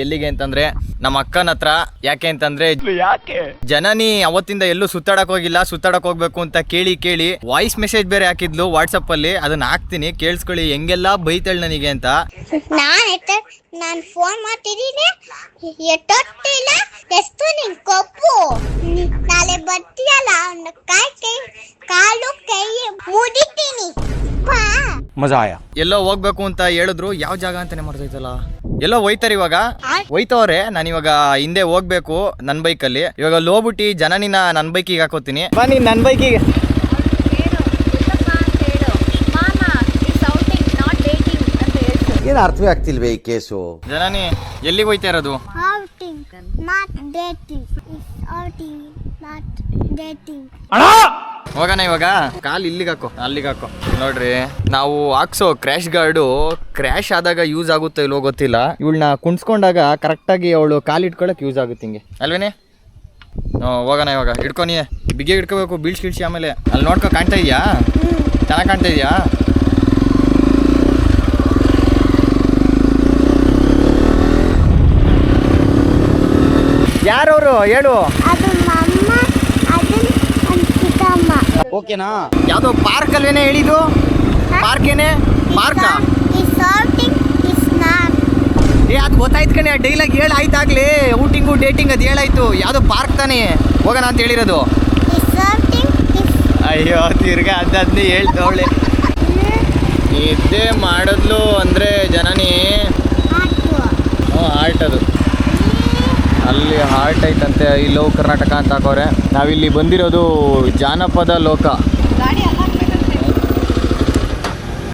ಎಲ್ಲಿಗೆ ಅಂತಂದ್ರೆ ನಮ್ಮ ಅಕ್ಕನ ಹತ್ರ. ಯಾಕೆ ಅಂತಂದ್ರೆ ಜನನಿ ಅವತ್ತಿಂದ ಎಲ್ಲೂ ಸುತ್ತಾಡಕ್ ಹೋಗಿಲ್ಲ, ಸುತ್ತಾಡಕ್ ಹೋಗ್ಬೇಕು ಅಂತ ಕೇಳಿ ಕೇಳಿ ವಾಯ್ಸ್ ಮೆಸೇಜ್ ಬೇರೆ ಹಾಕಿದ್ಲು ವಾಟ್ಸಪ್ ಅಲ್ಲಿ. ಅದನ್ನ ಹಾಕ್ತೀನಿ ಕೇಳಿಸ್ಕೊಳ್ಳಿ ಹೆಂಗೆಲ್ಲ ಬೈತಾಳೆ ನನಗೆ ಅಂತ. ನಾನು ಫೋನ್ ಮಾಡ್ತಿದ್ದೀನಿ, ಎಷ್ಟೊತ್ತಿಲ್ಲ ಎಷ್ಟು ನಿನ್ ಕೊಪ್ಪು, ನಾಳೆ ಬರ್ತೀಯಲ್ಲ ಕಾಲು ಕೈ ಮುಡಿತೀನಿ. ಮಜಾ ಆಯಾ. ಎಲ್ಲೋ ಹೋಗ್ಬೇಕು ಅಂತ ಹೇಳಿದ್ರು, ಯಾವ ಜಾಗ ಅಂತಾನೆ ಮಾಡ್ತೈತಲ್ಲ. ಎಲ್ಲೋ ಹೋಯ್ತಾರೆ ಇವಾಗ, ಹೋಯ್ತವ್ರೆ. ನಾನು ಇವಾಗ ಹಿಂದೆ ಹೋಗ್ಬೇಕು ನನ್ನ ಬೈಕಲ್ಲಿ. ಇವಾಗ ಹೋಗ್ಬಿಟ್ಟು ಜನನಿನ ನನ್ನ ಬೈಕಿಗೆ ಹಾಕೋತೀನಿ. ಬನ್ನಿ ನನ್ನ ಬೈಕಿಗೆ. ಏನು ಅರ್ಥವೇ ಆಗ್ತಿಲ್ವೇ ಈ ಕೇಸು? ಜನನಿ ಎಲ್ಲಿಗೆ ಹೋಯ್ತಾ ಇರೋದು? ಹೋಗೋಣ ಇವಾಗ. ಕಾಲ್ ಇಲ್ಲಿಗೆ ಹಾಕೋ, ಅಲ್ಲಿಗೆ ಹಾಕೋ. ನೋಡ್ರಿ, ನಾವು ಹಾಕ್ಸೋ ಕ್ರ್ಯಾಶ್ ಗಾರ್ಡು ಕ್ರ್ಯಾಶ್ ಆದಾಗ ಯೂಸ್ ಆಗುತ್ತೋ ಇಲ್ಲೋ ಗೊತ್ತಿಲ್ಲ. ಇವಳನ್ನ ಕುಣ್ಸ್ಕೊಂಡಾಗ ಕರೆಕ್ಟಾಗಿ ಅವಳು ಕಾಲು ಇಟ್ಕೊಳಕ್ ಯೂಸ್ ಆಗುತ್ತೆ ಹಿಂಗೆ ಅಲ್ವೇನೆ. ಹೋಗೋಣ ಇವಾಗ. ಹಿಡ್ಕೊನಿ, ಬಿಗಿ ಹಿಡ್ಕೋಬೇಕು, ಬೀಳ್ಸಿ ಆಮೇಲೆ. ಅಲ್ಲಿ ನೋಡ್ಕೊ, ಕಾಣ್ತಾ ಇದೆಯಾ? ಚೆನ್ನಾಗಿ ಕಾಣ್ತಾ ಇದೆಯಾ? ಯಾರವರು ಹೇಳು? ಓಕೆನಾ? ಯಾವ್ದೋ ಪಾರ್ಕ್ ಅಲ್ವೇನೆ ಹೇಳಿದ್ದು? ಪಾರ್ಕ್ ಏನೇ? ಪಾರ್ಕ? ಅದು ಗೊತ್ತಾಯ್ತು ಕಣೆ, ಡೈಲಾಗ್ ಹೇಳಾಯ್ತಾಗ್ಲಿ. ಔಟಿಂಗು ಡೇಟಿಂಗ್ ಅದು ಹೇಳಾಯ್ತು. ಯಾವ್ದೋ ಪಾರ್ಕ್ ತಾನೇ ಹೋಗೋಣ ಅಂತ ಹೇಳಿರೋದು. ಅಯ್ಯೋ ತಿರ್ಗಾ ಅದನ್ನೇ ಹೇಳ್ತವಳೆ. ನಿದ್ದೆ ಮಾಡಿದ್ಲು ಅಂದ್ರೆ ಜನನಿ. ಹಾರ್ಟ್ ಅದು ಅಲ್ಲಿ ಹಾರ್ಟ್ ಐತಂತೆ. ಈ ಲವ್ ಕರ್ನಾಟಕ ಅಂತ ಹಾಕೋರೆ. ನಾವಿಲ್ಲಿ ಬಂದಿರೋದು ಜಾನಪದ ಲೋಕ.